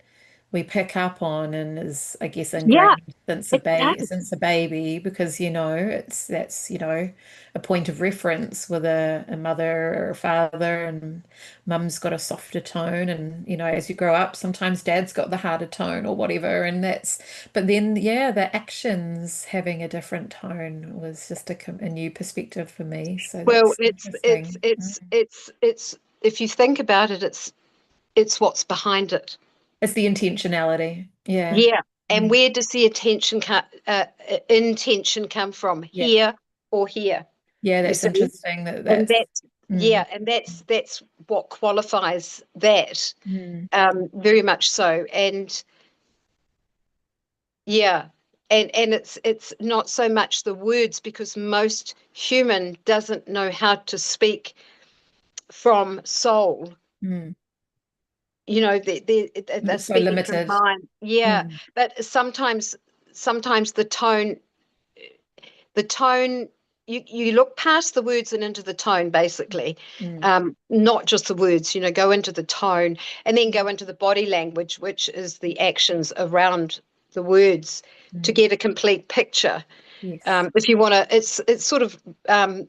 we pick up on and is, I guess, Yeah, ingrained it does. since a baby because, that's, a point of reference with a mother or a father, and mum's got a softer tone, and as you grow up, sometimes dad's got the harder tone or whatever, but then yeah, the actions having a different tone was just a new perspective for me. So Well, that's it's interesting. it's it's it's if you think about it, it's what's behind it. It's the intentionality. Yeah. Yeah. And Mm. where does the intention come from? Yeah. Here or here? Yeah, You that's see? interesting And that's mm, yeah, and that's what qualifies that, mm, very much so. And yeah, and it's not so much the words, because most human doesn't know how to speak from soul. mm. They're We're so speaking from limited. mind. Yeah, Mm, but sometimes the tone, you look past the words and into the tone, basically. mm, Not just the words, go into the tone, and then go into the body language, which is the actions around the words, to mm. get a complete picture. Yes. If you want to, it's sort of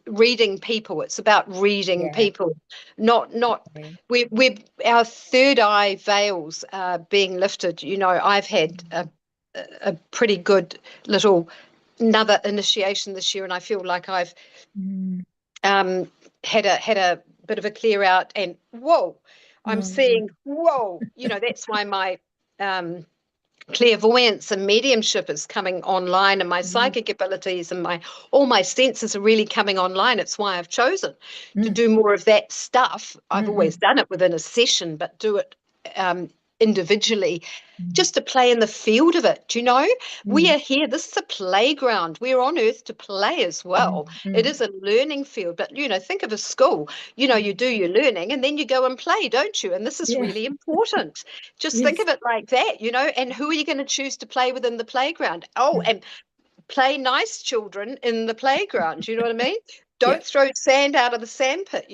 reading people. It's about reading Yeah. people, not Okay. we our third eye veils are being lifted. I've had a pretty good little another initiation this year, and I feel like I've Mm. um, had a bit of a clear out, and whoa, I'm Oh, seeing whoa. That's why my um, clairvoyance and mediumship is coming online, and my mm, psychic abilities and my all my senses are really coming online. It's why I've chosen to mm, do more of that stuff. I've mm, always mm, done it within a session, but do it individually, mm, just to play in the field of it. We mm, are here, this is a playground. We're on earth to play as mm, well. It mm. is a learning field, but think of a school. You Mm. do your learning and then you go and play, don't you? And this is Yeah. really important. Just think Yes. of it like that. And who are you going to choose to play within the playground? Oh, Mm. and play nice children in the playground. You know what I mean? Yeah. Don't throw sand out of the sandpit.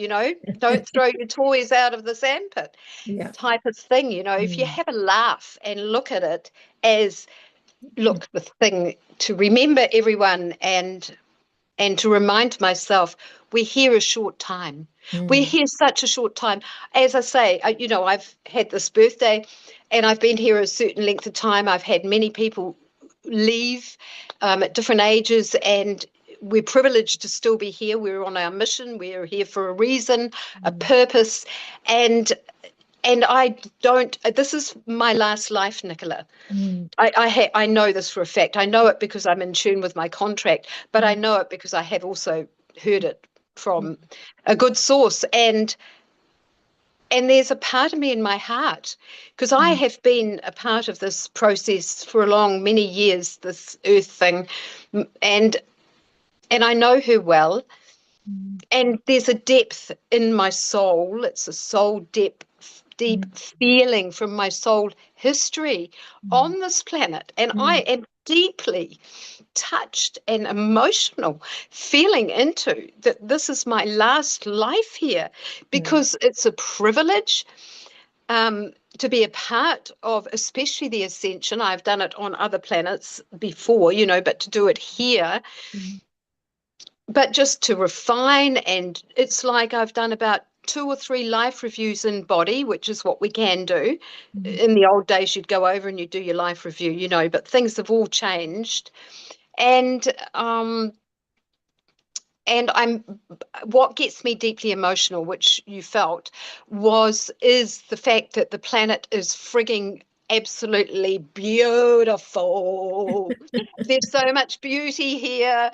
Don't throw your toys out of the sandpit, Yeah. type of thing. If you Mm, have a laugh and look at it as, mm, look, the thing to remember, everyone, and to remind myself, we're here a short time. We're mm, here such a short time. As I say, I've had this birthday and I've been here a certain length of time. I've had many people leave at different ages, and we're privileged to still be here. We're on our mission. We're here for a reason, a mm, purpose. And I don't, this is my last life, Nicola. mm, I know this for a fact. I know it because I'm in tune with my contract, but I mm, know it because I have also heard it mm, from a good source. And there's a part of me in my heart, because I mm, have been a part of this process for a long, many years, this earth thing, and I know her well. mm, And there's a depth in my soul. It's a soul deep mm, feeling from my soul history mm, on this planet. And I mm, am deeply touched and emotional, feeling into that this is my last life here, mm, because it's a privilege to be a part of, especially the ascension. I've done it on other planets before, but to do it here, mm, but just to refine. And it's like I've done about 2 or 3 life reviews in body, which is what we can do. mm, In the old days, you'd go over and you'd do your life review, but things have all changed. And I'm what gets me deeply emotional, which you felt, is the fact that the planet is frigging absolutely beautiful. There's so much beauty here.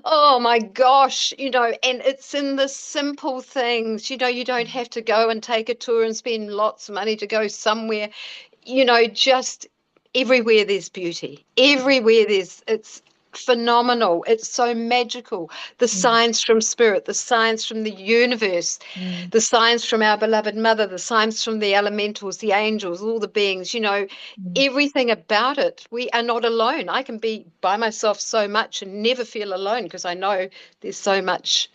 Oh my gosh, and it's in the simple things. You don't have to go and take a tour and spend lots of money to go somewhere. Just everywhere there's beauty. Everywhere it's phenomenal. It's so magical. The Mm, signs from spirit, the signs from the universe, mm, the signs from our beloved mother, the signs from the elementals, the angels, all the beings, mm, everything about it. We are not alone. I can be by myself so much and never feel alone because I know there's so much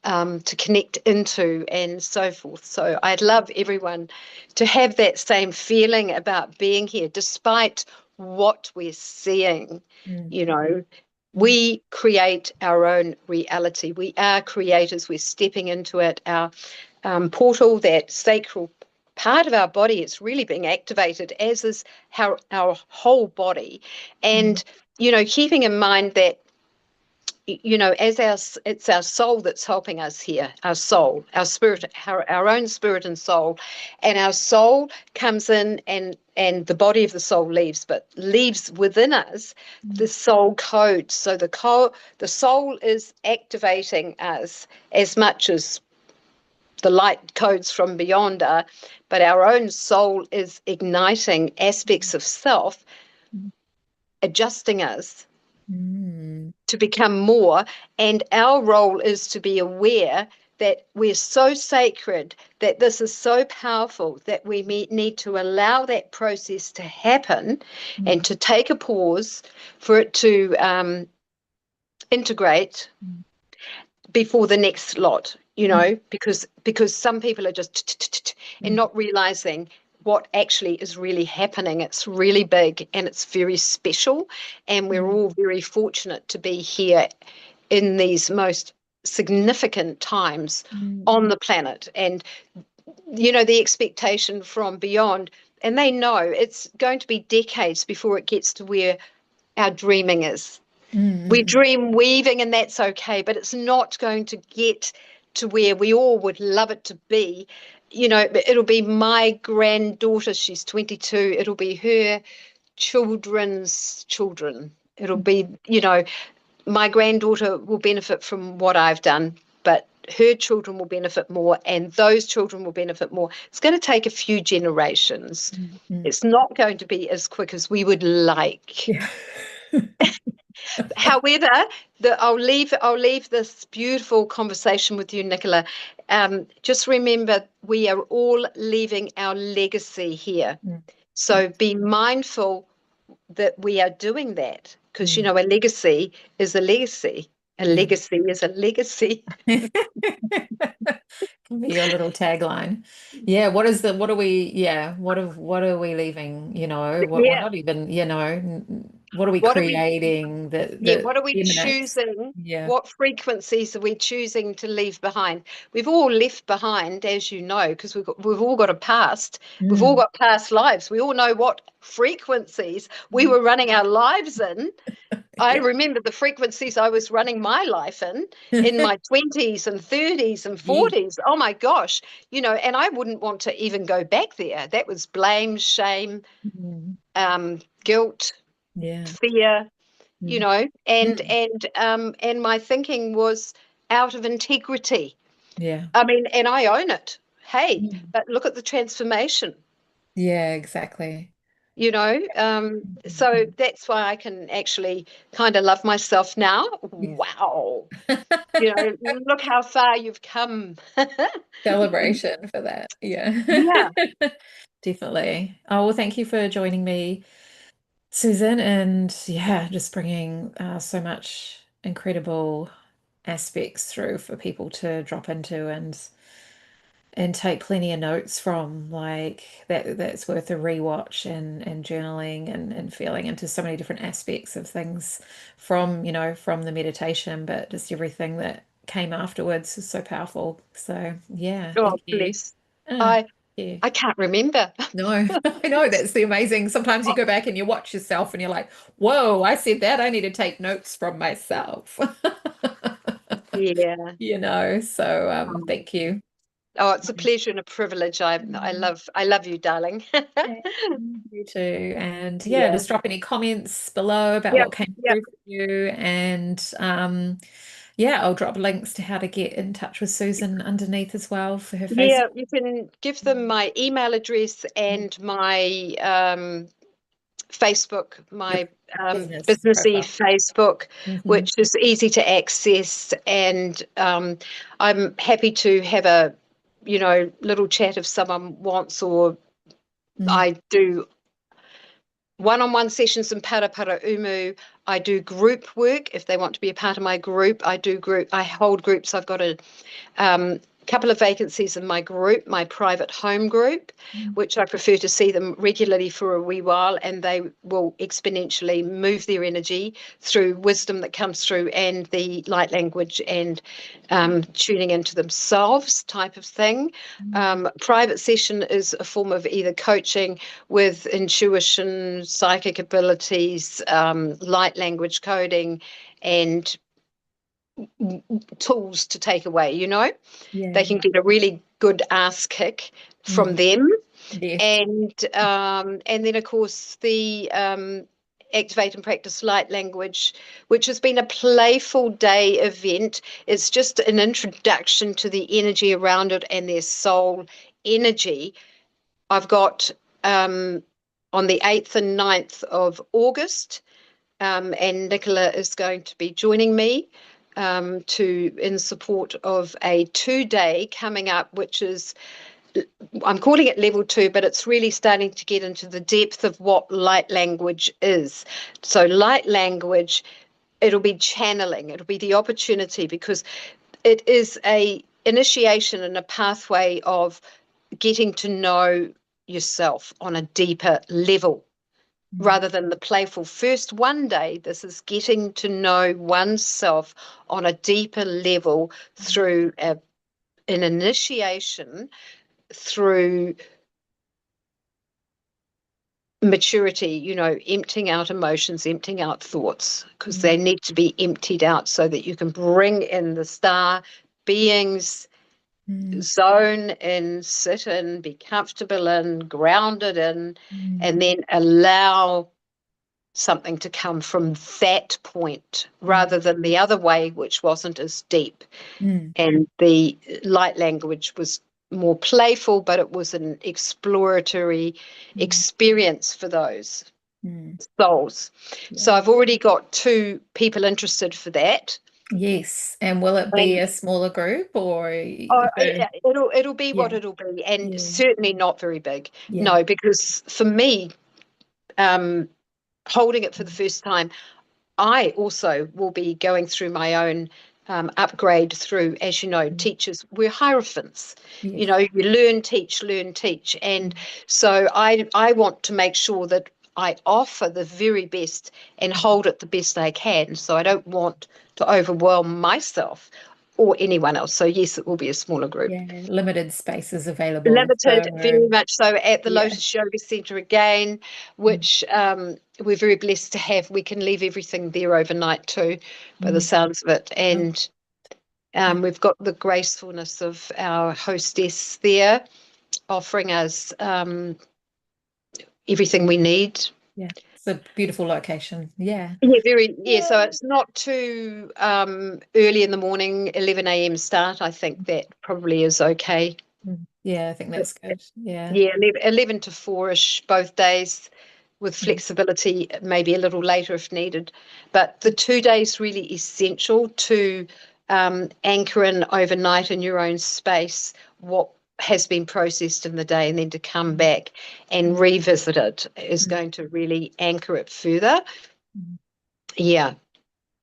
to connect into and so forth. So I'd love everyone to have that same feeling about being here, despite what we're seeing. mm, You know, mm, we create our own reality. We are creators. We're stepping into it. Our portal, that sacral part of our body, is really being activated, as is our whole body. mm, And, keeping in mind that as it's our soul that's helping us here, our soul, our spirit, our own spirit and soul. And our soul comes in, and the body of the soul leaves, but leaves within us the mm, soul code. So the soul is activating us as much as the light codes from beyond are, but our own soul is igniting aspects of self, mm, adjusting us mm, to become more. And our role is to be aware that we're so sacred, that this is so powerful, that we need to allow that process to happen mm, and to take a pause for it to integrate mm, before the next lot, mm, because some people are just and mm, not realizing what actually is really happening. It's really big and it's very special, and we're mm, all very fortunate to be here in these most significant times mm, on the planet. And the expectation from beyond, and they know it's going to be decades before it gets to where our dreaming is. We mm, dream weaving, and that's okay, but it's not going to get to where we all would love it to be. It'll be my granddaughter, she's 22, it'll be her children's children. It'll mm, be, my granddaughter will benefit from what I've done, but her children will benefit more, and those children will benefit more. It's going to take a few generations. mm, mm. It's not going to be as quick as we would like. Yeah. However, I'll leave this beautiful conversation with you, Nicola. Just remember, we are all leaving our legacy here. Mm, So be mindful that we are doing that, because mm, a legacy is a legacy. A yeah. legacy is a legacy. Can be your little tagline. Yeah, what are we leaving, what Yeah. not even, what are we What are we creating Yeah, that what are we emanates? choosing? Yeah. What frequencies are we choosing to leave behind? We've all left behind, as you know, because we've all got a past. We've all Mm. got past lives. We all know what frequencies we Mm. were running our lives in. I Yeah. remember the frequencies I was running my life in my 20s and 30s and Yeah. 40s. Oh my gosh, and I wouldn't want to even go back there. That was blame, shame, Mm. guilt, Yeah. fear, Mm. Mm. and my thinking was out of integrity. Yeah. I mean, and I own it. Hey, Mm. but look at the transformation. Yeah, exactly. So Mhm. that's why I can actually kind of love myself now. Yeah. Wow. Look how far you've come. Celebration for that. Yeah. Yeah. Definitely. Oh, well, thank you for joining me, Susan, and yeah, just bringing so much incredible aspects through for people to drop into and take plenty of notes from. Like that's worth a rewatch and journaling and feeling into so many different aspects of things from, from the meditation, but just everything that came afterwards is so powerful. So yeah, Oh, thank you. bless. Uh, I yeah. I can't remember. No, I know that's the amazing. Sometimes you go back and you watch yourself and you're like, whoa, I said that. I need to take notes from myself. Yeah. So thank you. Oh, it's a pleasure and a privilege. I love you, darling. Yeah, you too. And yeah, Yeah. just drop any comments below about Yep. what came Yep. through for you. And yeah, I'll drop links to how to get in touch with Susan underneath as well for her Facebook. Yeah, you can give them my email address and my Facebook, Your my business businessy profile. Facebook, Hmm. which is easy to access. And I'm happy to have a, little chat if someone wants, or Mm. I do one-on-one sessions in Parapara Umu. I do group work if they want to be a part of my group. I hold groups. I've got a couple of vacancies in my group, my private home group, which I prefer to see them regularly for a wee while, and they will exponentially move their energy through wisdom that comes through and the light language and tuning into themselves type of thing. Private session is a form of either coaching with intuition, psychic abilities, light language coding, and tools to take away, they Yeah. can get a really good ass kick from Mm. them. Yes. And then of course the Activate and Practice Light Language, which has been a playful day event. It's just an introduction to the energy around it and their soul energy. I've got on the 8th and 9th of August, and Nicola is going to be joining me in support of a 2-day coming up, which is, I'm calling it level 2, but it's really starting to get into the depth of what light language is. So light language, it'll be channeling, it'll be the opportunity, because it is a initiation and a pathway of getting to know yourself on a deeper level rather than the playful first one day. This is getting to know oneself on a deeper level through an initiation, through maturity, emptying out emotions, emptying out thoughts, because they need to be emptied out so that you can bring in the star beings, zone in, sit in, be comfortable in, grounded in, and then allow something to come from that point rather than the other way, which wasn't as deep. And the light language was more playful, but it was an exploratory experience for those souls. So Yeah. I've already got 2 people interested for that. Yes. And will it be And a smaller group or it'll be what yeah. it'll be, and Yeah. certainly not very big. Yeah. No, because for me, holding it for the first time, I also will be going through my own upgrade through, as you know, teachers, we're hierophants. Yes. You learn, teach, learn, teach. And so I want to make sure that I offer the very best and hold it the best I can. So I don't want to overwhelm myself or anyone else. So yes, it will be a smaller group. Yeah. Limited spaces available. Limited, very much so, at the Yeah. Lotus Yoga Centre again, which we're very blessed to have. We can leave everything there overnight too, by the sounds of it. And we've got the gracefulness of our hostess there offering us everything we need. Yeah. It's a beautiful location. Yeah. Yeah, so it's not too early in the morning, 11 a.m. start. I think that probably is okay. Yeah, I think that's good. Yeah. Yeah, 11 to 4-ish both days, with flexibility, maybe a little later if needed. But the 2 days really essential to anchor in overnight in your own space what has been processed in the day, and then to come back and revisit it is going to really anchor it further. Yeah.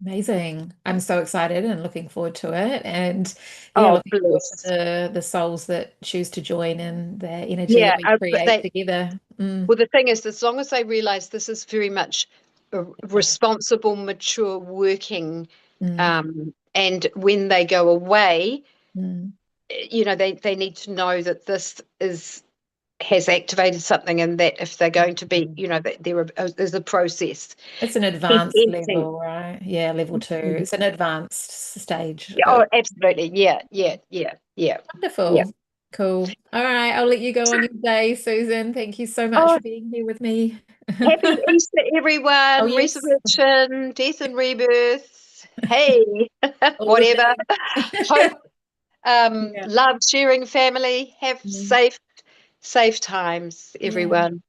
Amazing. I'm so excited and looking forward to it. And yeah, Oh, looking forward to bless. the souls that choose to join and the energy that Yeah, we but create together. well, the thing is, as long as they realize this is very much a responsible, mature working, Mm, and when they go away, mm, they need to know that this has activated something, and that if they're going to be, that there's a process. It's an Keep advanced emptying. level, right? Yeah, level 2. Mhm. It's an advanced stage Yeah, of oh, absolutely. Yeah, yeah, yeah, yeah, yeah. wonderful. Cool. All right, I'll let you go on your day, Susan. Thank you so much Oh, for being here with me. happy Easter, Oh, everyone. yes, Resurrection, death and rebirth. Hey, all the whatever. things. Hope, Yeah. love, sharing, family. Have Mm, safe times, yeah, everyone.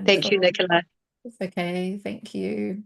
Thank you, wonderful. Nicola. It's okay. Thank you.